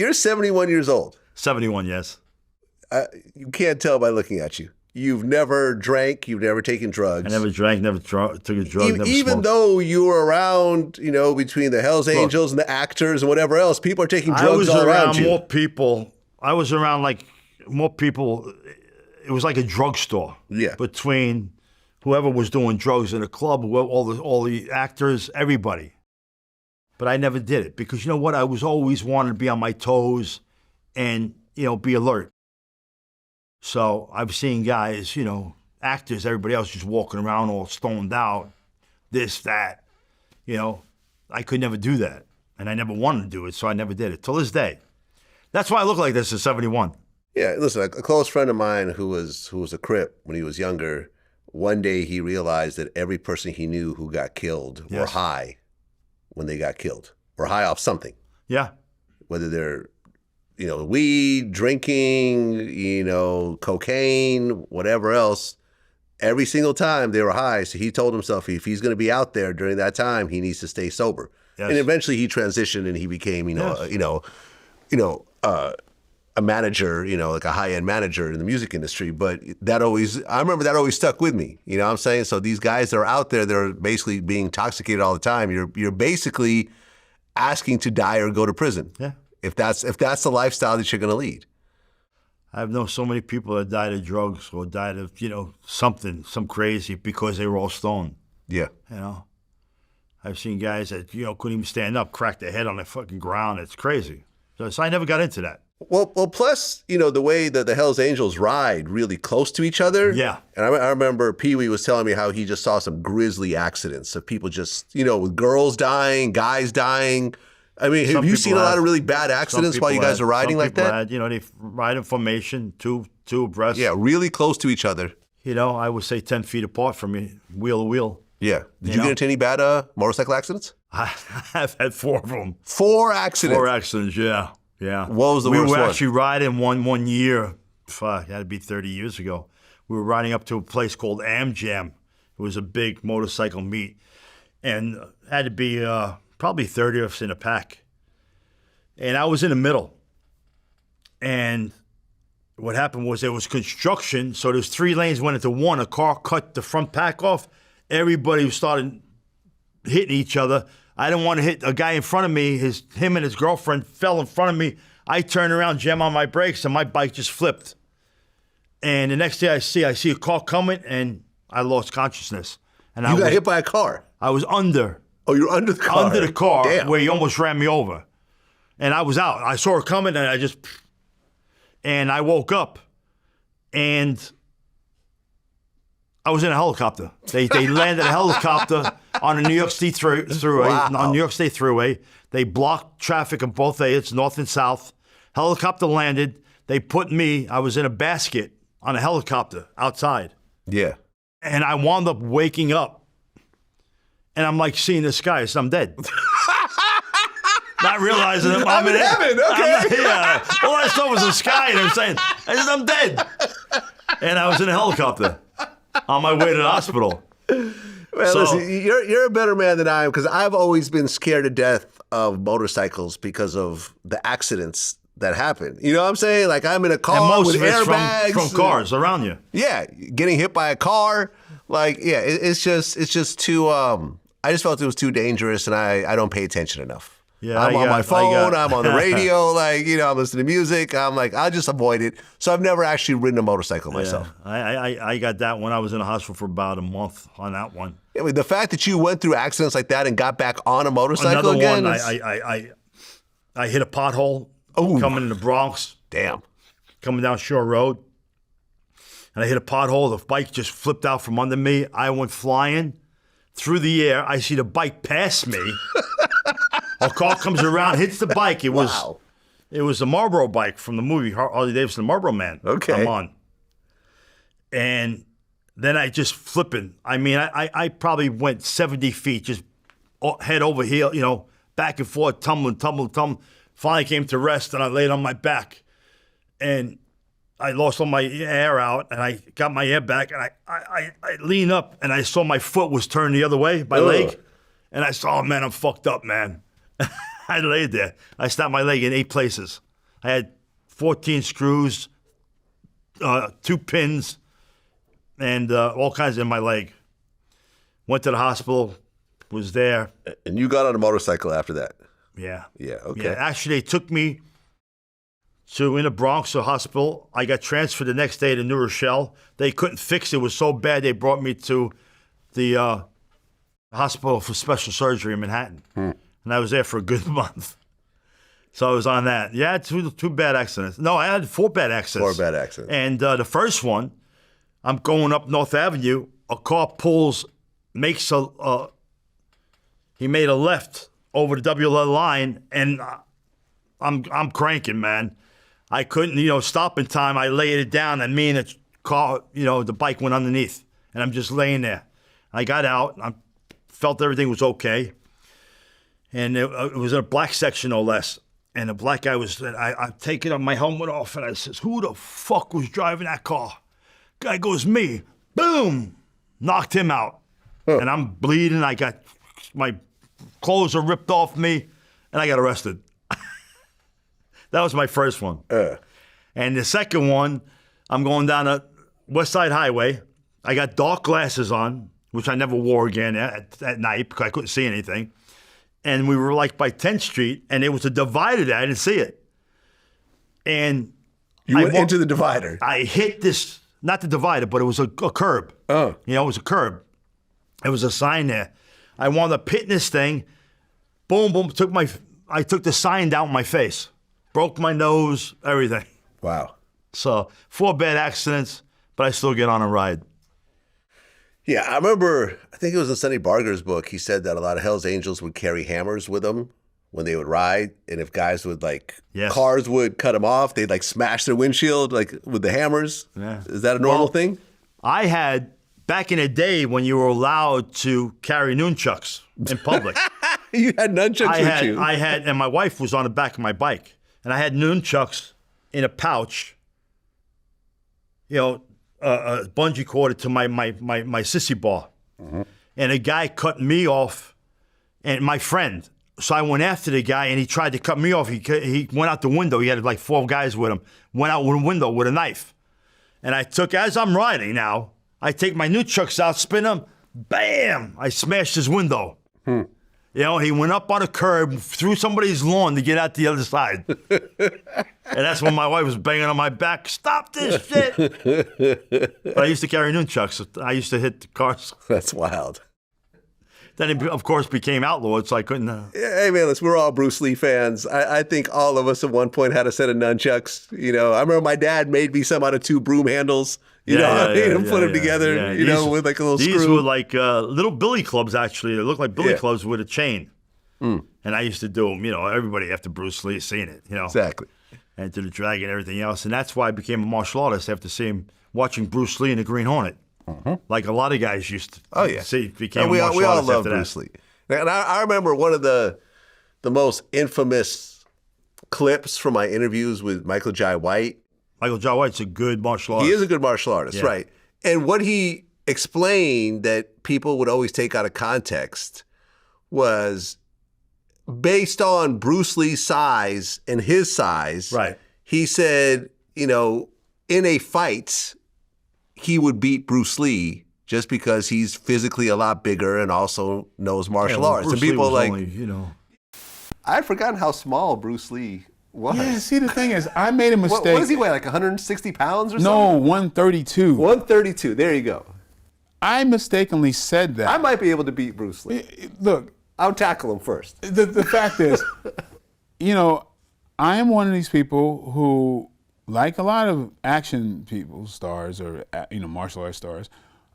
You're 71 years old. 71, yes. You can't tell by looking at you. You've never drank. You've never taken drugs. I never drank, never took a drug, never Even smoked. though you were around, between the Hells Angels and the actors and whatever else, people are taking drugs all around you. More people. I was around like more people. It was like a drugstore. Yeah. Between whoever was doing drugs in the club, all the actors, everybody. But I never did it because you know what? I was always wanting to be on my toes and, be alert. So I've seen guys, actors, everybody else just walking around all stoned out, this, that. I could never do that. And I never wanted to do it, so I never did it. Till this day. That's why I look like this at 71. Yeah, listen, a close friend of mine who was a Crip when he was younger, one day he realized that every person he knew who got killed were high when they got killed, or high off something. Yeah. Whether they're, weed, drinking, cocaine, whatever else, every single time they were high. So he told himself if he's going to be out there during that time, he needs to stay sober. Yes. And eventually he transitioned and he became, a manager, like a high-end manager in the music industry. But I remember that always stuck with me. You know what I'm saying? So these guys that are out there, they're basically being intoxicated all the time. You're basically asking to die or go to prison. Yeah. If that's the lifestyle that you're going to lead. I've known so many people that died of drugs or died of, some crazy because they were all stoned. Yeah. I've seen guys that, couldn't even stand up, crack their head on the fucking ground. It's crazy. So I never got into that. Well, plus, the way that the Hells Angels ride really close to each other. Yeah. And I remember Pee Wee was telling me how he just saw some grisly accidents of people just, with girls dying, guys dying. I mean, have you seen a lot of really bad accidents while you guys are riding like that? They ride in formation, two abreast. Yeah, really close to each other. I would say 10 feet apart from me, wheel to wheel. Yeah. Did you get into any bad motorcycle accidents? I've had 4 of them. 4 accidents? 4 accidents, yeah. Yeah. What was the worst one? We were actually riding one year. Fuck, it had to be 30 years ago. We were riding up to a place called Am Jam. It was a big motorcycle meet. And it had to be probably 30 of us in a pack. And I was in the middle. And what happened was there was construction, so there's 3 lanes went into one. A car cut the front pack off. Everybody started hitting each other. I didn't want to hit a guy in front of me. Him and his girlfriend fell in front of me. I turned around, jammed on my brakes, and my bike just flipped. And the next day I see a car coming, and I lost consciousness. And you got hit by a car? I was under. Oh, you were under the car? Under the car. Damn. Where he almost ran me over. And I was out. I saw her coming, and and I woke up, and I was in a helicopter. They landed a helicopter on the New York State Thruway. Wow. On New York State Thruway. They blocked traffic on both ends, north and south. Helicopter landed. They put me. I was in a basket on a helicopter outside. Yeah. And I wound up waking up, and I'm like seeing the sky. So I'm dead. Not realizing I'm in heaven. Okay. Yeah. All I saw was the sky, and I'm saying, I'm dead. And I was in a helicopter on my way to the hospital. Man, listen, you're a better man than I am because I've always been scared to death of motorcycles because of the accidents that happen. You know what I'm saying? Like I'm in a car with airbags from cars around you. Yeah, getting hit by a car. Like, yeah, it's just too. I just felt it was too dangerous, and I don't pay attention enough. Yeah, I'm on my phone. I'm on the radio. Like, I'm listening to music. I'm like, I'll just avoid it. So I've never actually ridden a motorcycle myself. Yeah, I got that one. I was in the hospital for about a month on that one. I mean, the fact that you went through accidents like that and got back on a motorcycle Another again. one, I hit a pothole coming in the Bronx. Damn. Coming down Shore Road. And I hit a pothole. The bike just flipped out from under me. I went flying through the air. I see the bike pass me. A car comes around, hits the bike. It was a Marlboro bike from the movie Harley Davidson, the Marlboro Man. Okay. I'm on. And then I just flipping. I mean, I probably went 70 feet, just head over heel, back and forth, tumbling. Finally came to rest, and I laid on my back. And I lost all my air out, and I got my air back, and I leaned up, and I saw my foot was turned the other way, my leg. And I saw, oh, man, I'm fucked up, man. I laid there. I snapped my leg in 8 places. I had 14 screws, 2 pins, and all kinds in my leg. Went to the hospital, was there. And you got on a motorcycle after that? Yeah. Yeah, okay. Yeah, actually, they took me in the Bronx, a hospital. I got transferred the next day to New Rochelle. They couldn't fix it. It was so bad, they brought me to the hospital for special surgery in Manhattan. And I was there for a good month. So I was on that. Yeah, two bad accidents. No, I had 4 bad accidents. 4 bad accidents. And the first one, I'm going up North Avenue. A car he made a left over the WL line, and I'm cranking, man. I couldn't, stop in time. I laid it down, and me and the car, the bike went underneath, and I'm just laying there. I got out. I felt everything was okay, and it was in a black section, no less. And the black guy I'm taking my helmet off, and I says, "Who the fuck was driving that car?" Guy goes, "Me." Boom, knocked him out, and I'm bleeding. I got my clothes are ripped off me, and I got arrested. That was my first one. And the second one, I'm going down a West Side Highway. I got dark glasses on, which I never wore again at night because I couldn't see anything. And we were like by 10th Street, and it was a divider there. I didn't see it. And you went into the divider. I hit this, not the divider, but it was a curb. Oh. It was a curb. There was a sign there. I wound up hitting this thing. Boom, boom. I took the sign down with my face. Broke my nose, everything. Wow. So 4 bad accidents, but I still get on a ride. Yeah, I remember, I think it was in Sonny Barger's book, he said that a lot of Hell's Angels would carry hammers with them when they would ride. And if guys would cars would cut them off, they'd smash their windshield with the hammers. Yeah. Is that a normal thing? I had, back in the day when you were allowed to carry nunchucks in public. You had nunchucks with you? I had, and my wife was on the back of my bike. And I had nunchucks in a pouch, a bungee cord to my sissy bar. Mm-hmm. And a guy cut me off, and my friend. So I went after the guy, and he tried to cut me off. He went out the window. He had 4 guys with him. Went out with a window with a knife. And as I'm riding now, I take my nunchucks out, spin them, bam! I smashed his window. He went up on a curb, through somebody's lawn to get out the other side. And that's when my wife was banging on my back, "Stop this shit!" But I used to carry nunchucks. I used to hit the cars. That's wild. Then it, of course, became outlawed, so I couldn't. Hey, man, listen, we're all Bruce Lee fans. I think all of us at one point had a set of nunchucks. I remember my dad made me some out of 2 broom handles. Put them together, with a little screw. These were like little billy clubs, actually. They looked like billy clubs with a chain. And I used to do them, everybody after Bruce Lee seen it, Exactly. And to the dragon and everything else. And that's why I became a martial artist after watching Bruce Lee in the Green Hornet. Mm-hmm. Like a lot of guys used to see, became we a martial all artist love after Bruce that. Lee. And I remember one of the most infamous clips from my interviews with Michael Jai White. Michael Jai White's a good martial artist. He is a good martial artist, right. And what he explained that people would always take out of context was based on Bruce Lee's size and his size. Right. He said, in a fight, he would beat Bruce Lee just because he's physically a lot bigger and also knows martial arts. Bruce and people Lee was only, I'd forgotten how small Bruce Lee was. Yeah, see, the thing is, I made a mistake. What does he weigh, 160 pounds or something? No, 132. 132, there you go. I mistakenly said that. I might be able to beat Bruce Lee. Look. I'll tackle him first. The fact is, I am one of these people who, like a lot of action people, stars, or martial arts stars,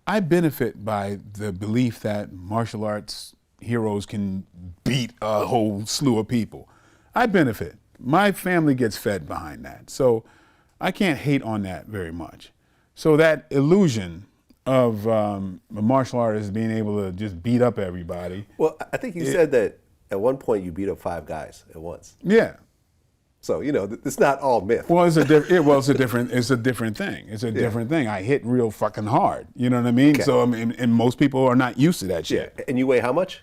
I benefit by the belief that martial arts heroes can beat a whole slew of people. I benefit. My family gets fed behind that. So I can't hate on that very much. So that illusion of a martial artist being able to just beat up everybody. Well, I think you said that at one point you beat up 5 guys at once. Yeah. So, it's not all myth. Well, it's a different thing. It's a different thing. I hit real fucking hard. You know what I mean? Okay. So, and most people are not used to that shit. Yeah. And you weigh how much?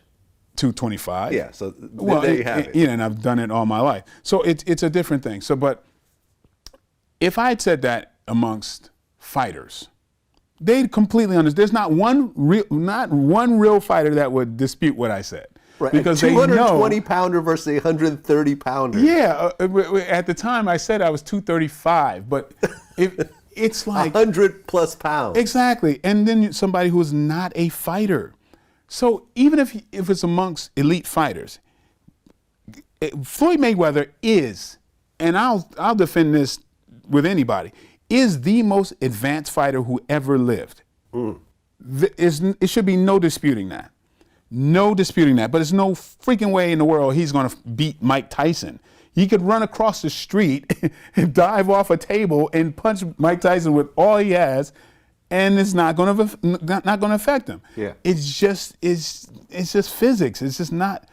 225. Yeah. So there you have it. Yeah, and I've done it all my life. So it's a different thing. So, but if I had said that amongst fighters, they'd completely understand. There's not one real fighter that would dispute what I said. Right. Because a they know. 220-pounder versus a 130-pounder. Yeah, at the time I said I was 235, but it's like 100+ pounds. Exactly, and then somebody who is not a fighter. So even if it's amongst elite fighters, Floyd Mayweather is, and I'll defend this with anybody, is the most advanced fighter who ever lived. It should be no disputing that. No disputing that. But there's no freaking way in the world he's going to beat Mike Tyson. He could run across the street and dive off a table and punch Mike Tyson with all he has, and it's not going to affect him. Yeah. It's just physics. It's just not.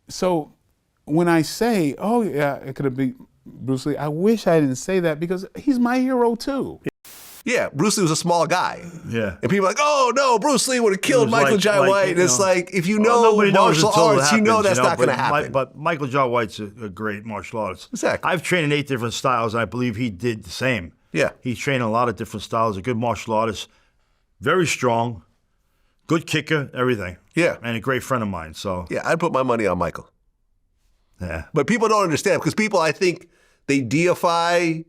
So when I say, oh yeah, it could have been Bruce Lee, I wish I didn't say that because he's my hero too. Yeah, Bruce Lee was a small guy. Yeah. And people are like, oh no, Bruce Lee would have killed Michael Jai White. And it's like, if you know martial arts, you know that's not going to happen. But Michael Jai White's a great martial artist. Exactly. I've trained in 8 different styles, and I believe he did the same. Yeah. He trained in a lot of different styles, a good martial artist, very strong, good kicker, everything. Yeah. And a great friend of mine. So Yeah, I'd put my money on Michael. yeah. But people don't understand because people, I think, they deify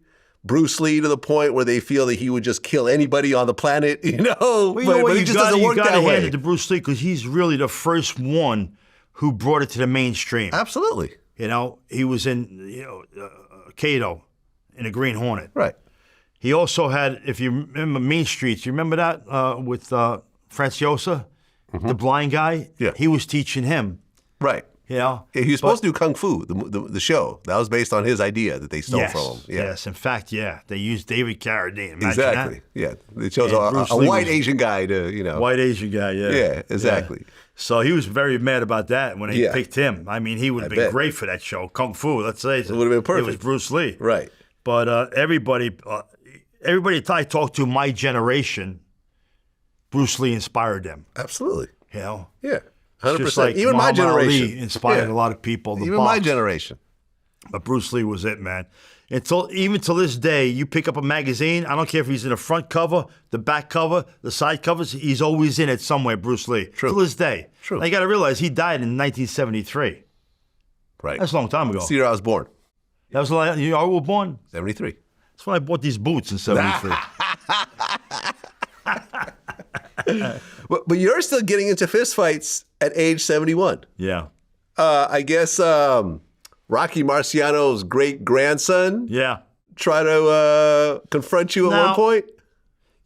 Bruce Lee to the point where they feel that he would just kill anybody on the planet, you know? Well, you know what? But it just doesn't work you that hand way. it to Bruce Lee because he's really the first one who brought it to the mainstream. Absolutely. You know, he was in Kato in a Green Hornet. Right. He also had, if you remember Mean Streets, you remember that with Franciosa, the blind guy? Yeah. He was teaching him. Right. You know? Yeah, he was supposed to do Kung Fu, the show. That was based on his idea that they stole Yes, from him. Yeah. yes. In fact, yeah. They used David Carradine. Imagine Exactly. that. Yeah. They chose And Bruce a Lee white was- Asian guy to, you know. White Asian guy, yeah. Yeah, exactly. Yeah. So he was very mad about that when they Yeah. picked him. I mean, he would have I been bet. great for that show, Kung Fu. Let's say it would have been perfect. It was Bruce Lee, Right. But everybody I talked to, my generation, Bruce Lee inspired them. Absolutely. You know, Yeah. It's 100%. just like Even my Muhammad Ali generation. inspired Yeah. a lot of people. to Even box. my generation. But Bruce Lee was it, man. Even till this day, you pick up a magazine. I don't care if he's in the front cover, the back cover, the side covers. He's always in it somewhere. Bruce Lee. True. Till this day. True. Now you got to realize he died in 1973. Right. That's a long time ago. That's the year I was born. That was the year you were born. 73. That's when I bought these boots in '73. But you're still getting into fistfights at age 71. Yeah. I guess Rocky Marciano's great-grandson Yeah. tried to confront you at Now- one point?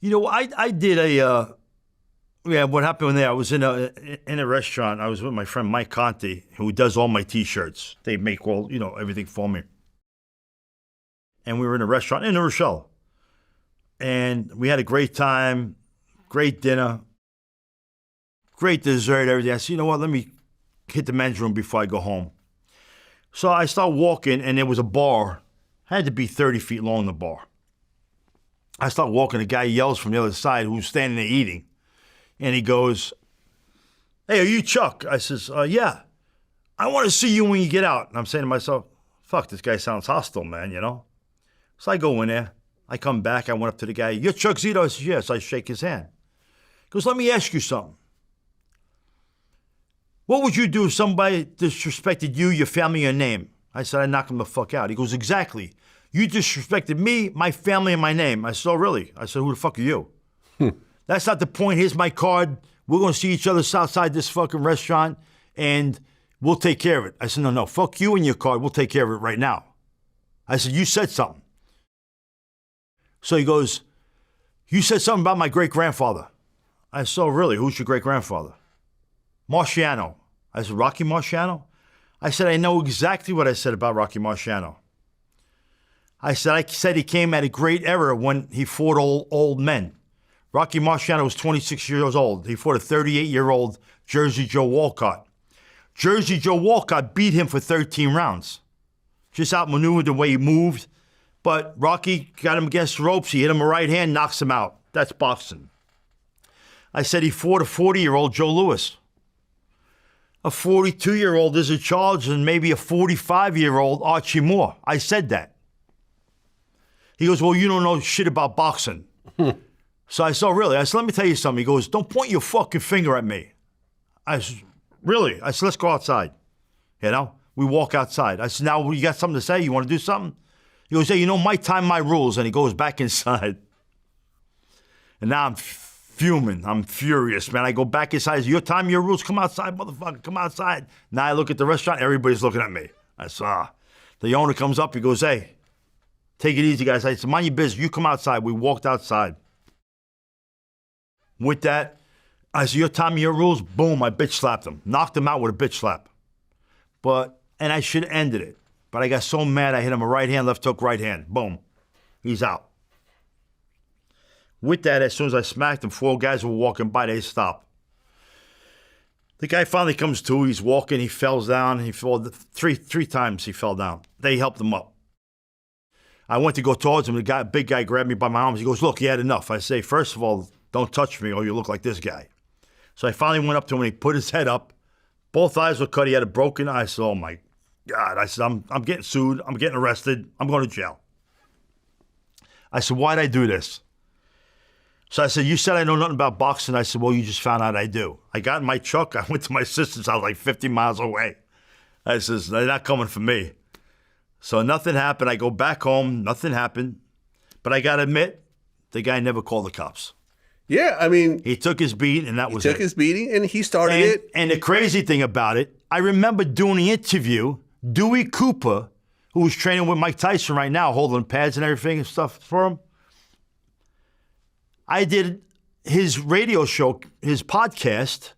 You know, I did a. What happened there? I was in a restaurant. I was with my friend Mike Conti, who does all my T-shirts. They make everything for me. And we were in a restaurant in New Rochelle, and we had a great time, great dinner, great dessert, everything. I said, you know what? Let me hit the men's room before I go home. So I start walking, and there was a bar. Had to be 30 feet long, the bar. I start walking. The guy yells from the other side, who's standing there eating. And he goes, hey, are you Chuck? I says, yeah. I want to see you when you get out. And I'm saying to myself, fuck, this guy sounds hostile, man, you know? So I go in there. I come back. I went up to the guy. You're Chuck Zito? I says, yes. I shake his hand. He goes, let me ask you something. What would you do if somebody disrespected you, your family, your name? I said, I'd knock him the fuck out. He goes, exactly. You disrespected me, my family, and my name. I said, oh, really? I said, who the fuck are you? That's not the point. Here's my card. We're going to see each other outside this fucking restaurant, and we'll take care of it. I said, no, fuck you and your card. We'll take care of it right now. I said, you said something. So he goes, you said something about my great-grandfather. I said, oh, really? Who's your great-grandfather? Marciano. I said, Rocky Marciano? I said, I know exactly what I said about Rocky Marciano. I said he came at a great era when he fought old men. Rocky Marciano was 26 years old. He fought a 38-year-old Jersey Joe Walcott. Jersey Joe Walcott beat him for 13 rounds. Just outmaneuvered the way he moved. But Rocky got him against the ropes. He hit him a right hand, knocks him out. That's boxing. I said he fought a 40-year-old Joe Louis. A 42-year-old Izzy Charles and maybe a 45-year-old Archie Moore. I said that. He goes, well, you don't know shit about boxing. So I said, oh, really? I said, let me tell you something. He goes, don't point your fucking finger at me. I said, really? I said, let's go outside. You know, we walk outside. I said, now you got something to say? You want to do something? He goes, hey, you know, my time, my rules. And he goes back inside. And now I'm fuming. I'm furious, man. I go back inside. I said, your time, your rules. Come outside, motherfucker. Come outside. Now I look at the restaurant. Everybody's looking at me. I saw. The owner comes up. He goes, hey, take it easy, guys. I said, mind your business. You come outside. We walked outside. With that, I said, your time, your rules. Boom, I bitch slapped him. Knocked him out with a bitch slap. And I should have ended it. But I got so mad, I hit him a right hand, left hook, right hand. Boom. He's out. With that, as soon as I smacked him, 4 guys were walking by. They stopped. The guy finally comes to. He's walking. He falls down. He fell three times. He fell down. They helped him up. I went to go towards him. The big guy grabbed me by my arms. He goes, look, you had enough. I say, first of all, don't touch me or you look like this guy. So I finally went up to him and he put his head up. Both eyes were cut. He had a broken eye. I said, oh, my God. I said, I'm getting sued. I'm getting arrested. I'm going to jail. I said, why'd I do this? So I said, you said I know nothing about boxing. I said, well, you just found out I do. I got in my truck. I went to my sister's house like 50 miles away. I says, they're not coming for me. So nothing happened. I go back home. Nothing happened. But I got to admit, the guy never called the cops. Yeah, I mean, he took his beat, and that was it. He took his beating, and he started it. And the crazy thing about it, I remember doing the interview, Dewey Cooper, who was training with Mike Tyson right now, holding pads and everything and stuff for him. I did his radio show, his podcast,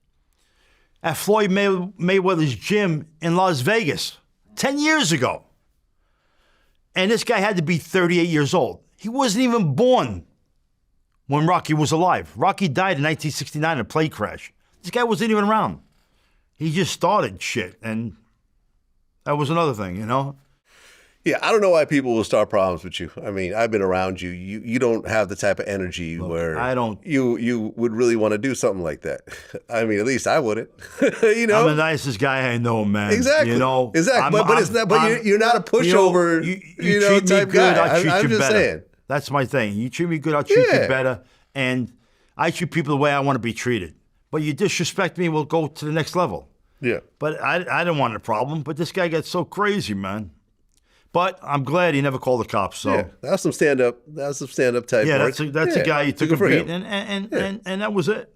at Floyd Mayweather's gym in Las Vegas 10 years ago. And this guy had to be 38 years old. He wasn't even born when Rocky was alive. Rocky died in 1969 in a plane crash. This guy wasn't even around. He just started shit, and that was another thing, you know? Yeah, I don't know why people will start problems with you. I mean, I've been around you. You don't have the type of energy where I don't. You would really want to do something like that. I mean, at least I wouldn't. You know, I'm the nicest guy I know, man. Exactly. You know, exactly. But it's not. But you're not a pushover. You know, type guy. I'm just saying. That's my thing. You treat me good, I'll treat you better. And I treat people the way I want to be treated. But you disrespect me, we'll go to the next level. Yeah. But I didn't want a problem. But this guy got so crazy, man. But I'm glad he never called the cops. So yeah, that's some stand up. That's some stand up type. Yeah, work. that's a guy you took a beat, and that was it.